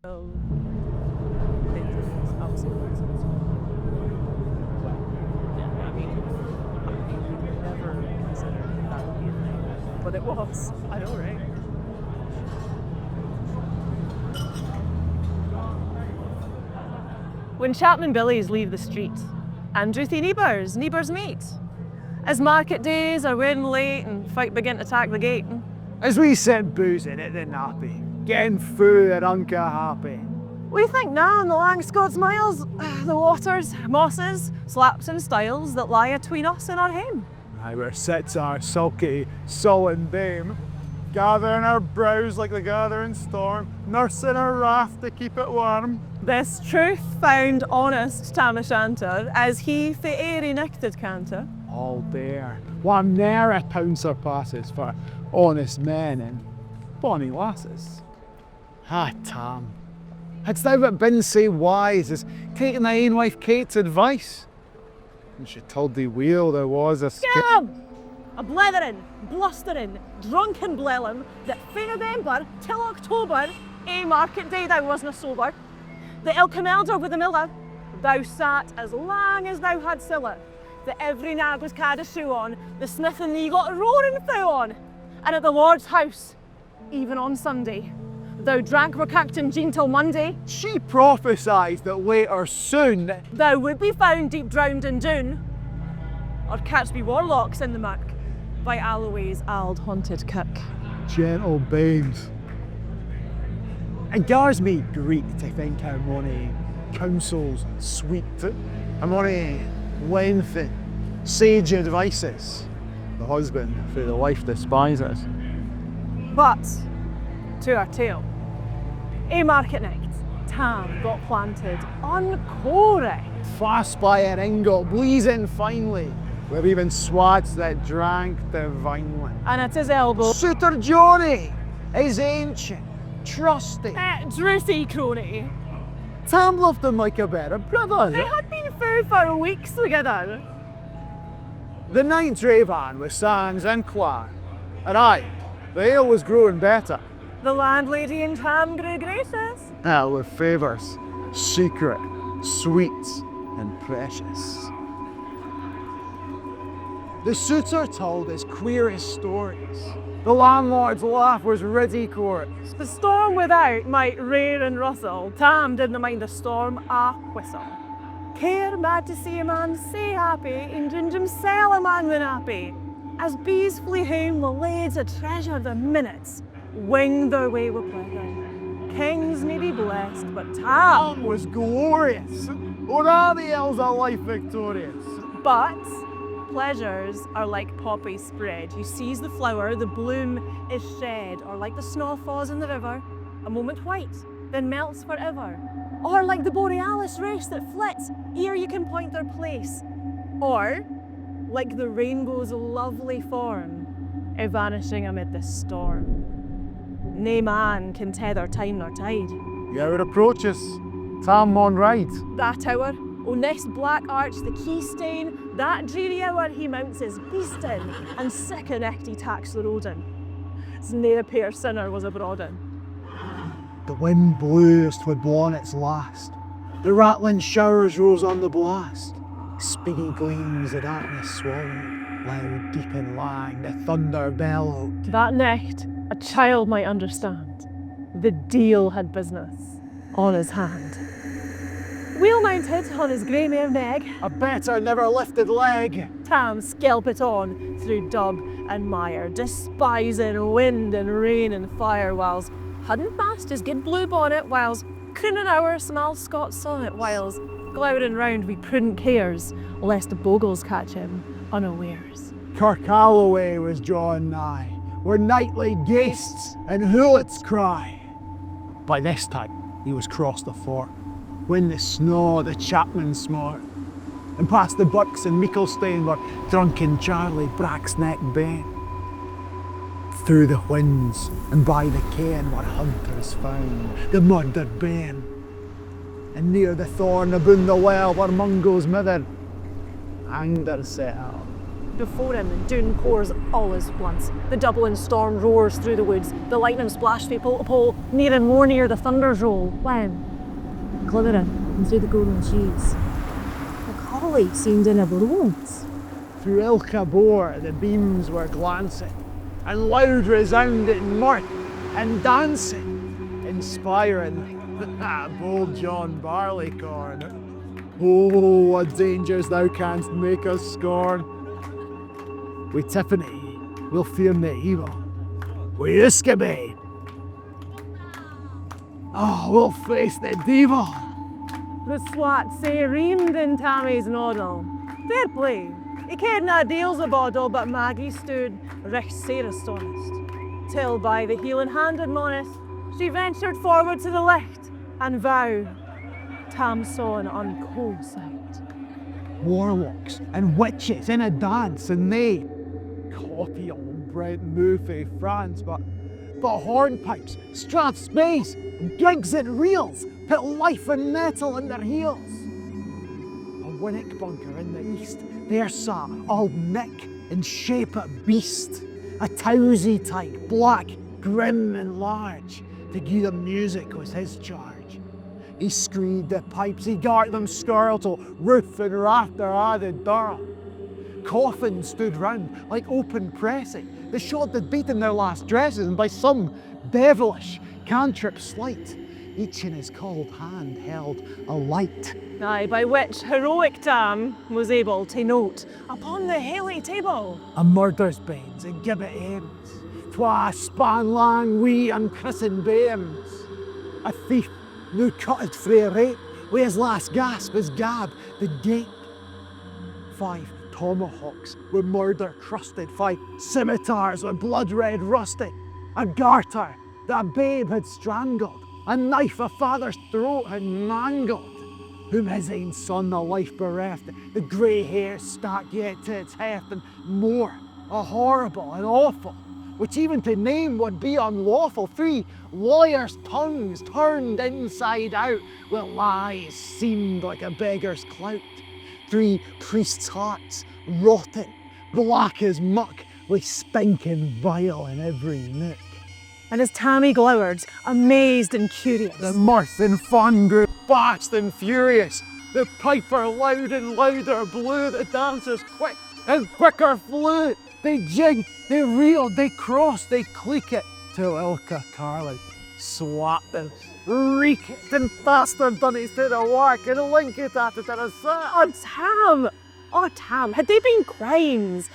Absolutely. I mean, I never considered that would be a thing, but it was. I know, right? When Chapman Billies leave the street, Andrew the neighbours meet. As market days are wearing late and folk begin to tack the gate. As we sit boozing at the nappy, getting food and unca happy. We think now on the lang Scots miles, the waters, mosses, slaps and stiles that lie atween us and our hame. Aye, where sits our sulky, sullen dame, gathering our brows like the gathering storm, nursing our wrath to keep it warm. This truth found honest Tam O Shanter, as he the airy nichted canter. All there, one ne'er a town surpasses for honest men and bonny lasses. Ah, Tam, hadst thou but been sae wise as taking thy ain wife Kate's advice, and she told thee weel there was a Scab! A blethering, blustering, drunken blellum that fae November till October, market day thou wasna sober. The ilka melder with the miller, thou sat as lang as thou had siller. That every nag was cad a shoe on, the smith and thee got a roaring thou on. And at the Lord's house, even on Sunday, thou drank Rockacton Jean till Monday. She prophesied that later soon Thou would be found deep drowned in Doon, or catch be warlocks in the muck by Alloway's auld haunted Kirk. gentle babes. It gars me greet to think how many counsels sweet and many lengthy sage advices the husband for the wife despises. But, to our tale, a market night, Tam got planted on Corey. Fast by an ingot, blazing finely, where even swats that drank divinely. And at his elbow, Suitor Johnny is ancient, trusty. Drucy crony. Tam loved him like a better brother. They had been food for weeks together. The night drave on with Sands and Clan, and the ale was growing better. The landlady in Tam grew gracious. With favours, secret, sweet, and precious. The suitor told his queerest stories. The landlord's laugh was ridiculous. The storm without might rain and rustle. Tam didn't mind the storm a whistle. Care mad to see a man sae happy, and himsel a man when happy. As bees flee home, the laids a treasure the minutes, wing their way with pleasure. Kings may be blessed, but Tam Was glorious. Or are the elves of life victorious? But pleasures are like poppy spread. You seize the flower, the bloom is shed, or like the snow falls in the river, a moment white, then melts forever. Or like the borealis race that flits, ere you can point their place. Or like the rainbow's lovely form, vanishing amid the storm. Nae man can tether time nor tide. The hour approaches. Tam mon ride. That hour, o next black arch, the key stain, that dreary hour he mounts his beast in, and sick a necht he tacks the road in. As ne'er a pair sinner was abroad in. The wind blew as 'twould blown its last. The rattling showers rose on the blast. Speedy gleams the darkness swallowed. Loud, deep and lang, the thunder bellowed. That necht, a child might understand. The deal had business on his hand. Wheel mounted on his grey mare nag, A better never lifted leg. Tam skelpit on through dub and mire, despising wind and rain and fire, whiles hadden fast his good blue bonnet, whiles crooning our small Scots sonnet, whiles glowering round with prudent cares, lest the bogles catch him unawares. Kirk Alloway was drawing nigh, where nightly ghasts and hoolits cry. By this time he was crossed the fort, when the snow the chapman smote, and past the Bucks and Meeklestane where drunken Charlie Bracksneck bane. Through the winds and by the cairn where hunters found the murdered bairn, and near the thorn aboon the well where Mungo's mither hanged herself Before him, Doon pours all his blunts. The Dublin storm roars through the woods. The lightning splashed through pole, near and more near the thunders roll. When, glimmering through the golden sheets, the collie seemed in a blaze. Through Ilka bore the beams were glancing, and loud resounding mirth and dancing, inspiring bold John Barleycorn. Oh, what dangers thou canst make us scorn. With Tiffany, we'll fear nae evil. With Iskabade, oh, we'll face the devil. The swat say reamed in Tammy's noddle. Fair play. He cared na deals a boddle, but Maggie stood recht sair astonished. Till by the healing hand admonished, she ventured forward to the licht, and vow Tam saw an uncold sight. Warlocks and witches in a dance, and they copy old Brent Murphy France, but hornpipes, strathspeys, gigs and reels put life and metal in their heels. A winnock bunker in the east, there sat old Nick in shape of beast, a towsy tyke, black, grim and large. To give them music was his charge. He screed the pipes, he gart them skirl till roof and rafter added durl. Coffins stood round like open pressing. The shot had beaten their last dresses, and by some devilish cantrip sleight, each in his cold hand held a light. Aye, by which heroic Tam was able to note upon the hilly table A murder's banes and gibbet aims, twa span lang wee unchristened bairns. A thief new cutted frae rape, wi' his last gasp, his gab, the gape. 5 tomahawks with murder crusted, 5 scimitars with blood red rusted, a garter that a babe had strangled, a knife a father's throat had mangled, whom his ain son the life bereft, the grey hair stuck yet to its heft, and more, a horrible and awful, which even to name would be unlawful. 3 lawyers' tongues turned inside out, with lies seemed like a beggar's clout. 3 priests' hearts rotten, black as muck, with spinking vile in every nook. and as Tammy glowered, amazed and curious. The mirth and fun grew fast and furious. The piper loud and louder blew, the dancers quick and quicker flew. They jigged, they reeled, they crossed, they click it, till Ilka Carlin swapped them, reek it and faster done it to the work and link it at it and a Oh Tam, had they been crimes?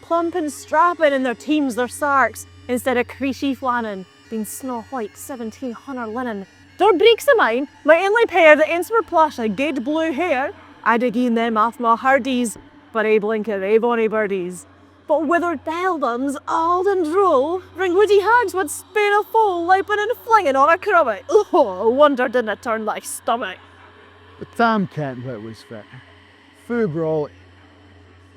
Plump and strapping in their teams, their sarks, instead of creasy flannin, being snow white 1700 linen. Their breeks of mine, my only pair that ends were plush a gaed blue hair, I'd have given them off my hardies, but I blink of they bonny birdies. But withered albums, old and droll, bring woody hags would spare a foal, liping and flinging on a crummet. Oh, wonder didn't it turn thy stomach. But Tam kent what was fair. Fu brawly.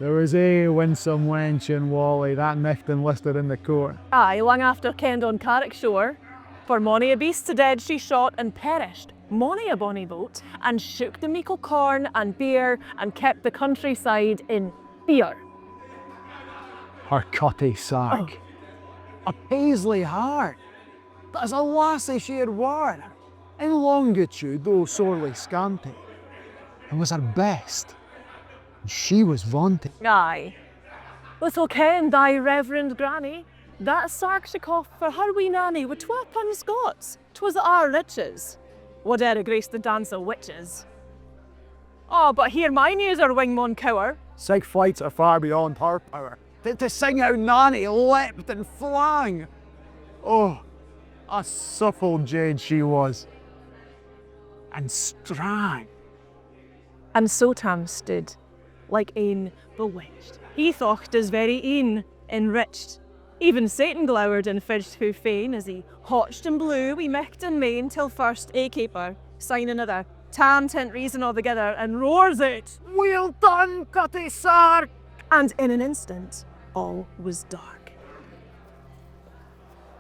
There was a winsome wench in Wally that nicht enlisted in the court. Aye, long after kenned on Carrick shore, for mony a beast to dead she shot and perished, mony a bonny boat, and shook the meikle corn and beer and kept the countryside in fear. Her cutty sark, a paisley heart, that as a lassie she had worn, in longitude though sorely scanty, and was her best, and she was vaunted. Aye. Little ken thy reverend granny, that sark she coughed for her wee Nannie with £12 Scots. 'Twas our riches. Whate'er grace the dance of witches. Oh, but here my news are wingmon cower. Sig flights are far beyond her power. To sing how Nannie leapt and flang. Oh, a supple jade she was, and strang. And so Tam stood, like ane bewitched. He thocht his very een enriched. Even Satan glowered and fidged fu fain as he hotched and blew, we micht and main, till first a caper, sign another. Tam tent reason altogether and roars it, Well done, cutty sark! and in an instant all was dark.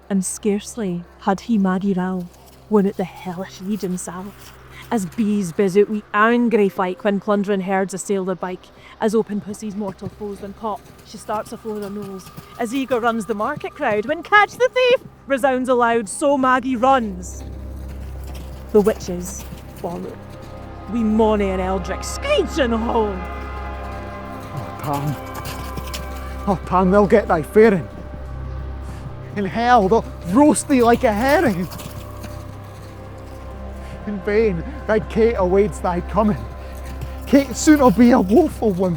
And scarcely had he Maggie row, when at the hellish lead himself, as bees biz out wi' angry fight when plundering herds assail the bike, as open pussy's mortal foes when pop, she starts afore their nose, as eager runs the market crowd when catch the thief resounds aloud, so Maggie runs. The witches follow, wi' Monnie and Eldrick screeching home. Oh, Pam, they'll get thy faring. In hell, they'll roast thee like a herring. In vain, thy Kate awaits thy coming. Kate soon will be a woeful one.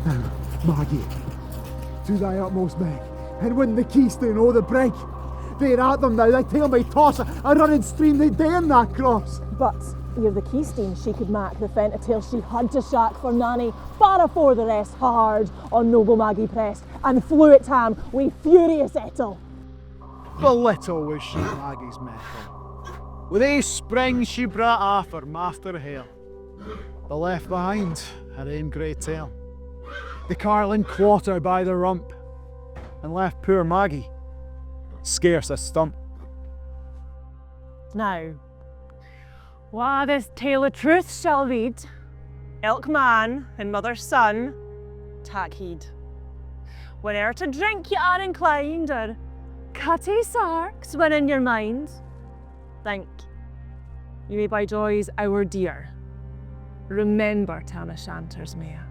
Now, Maggie, do thy utmost, Meg, and win the keystone o'er the brig. They're at them now, thy tail may toss, a running stream, they dare not cross. But ere the keystone she could mak, the fent a tale she had to shack for Nannie, far afore the rest, hard on noble Maggie pressed, and flew at Tam wi' furious ettle. But little was she Maggie's mettle. With ae spring she brought off her master hail. The left behind her ain grey tail. The carlin caught her by the rump, and left poor Maggie scarce a stump. Now, wha this tale of truth shall read, ilk man and mother's son, tak heed. Whene'er to drink ye are inclined, or cutty sarks when in your mind, think you may by joys our dear remember Tam O Shanter's mare.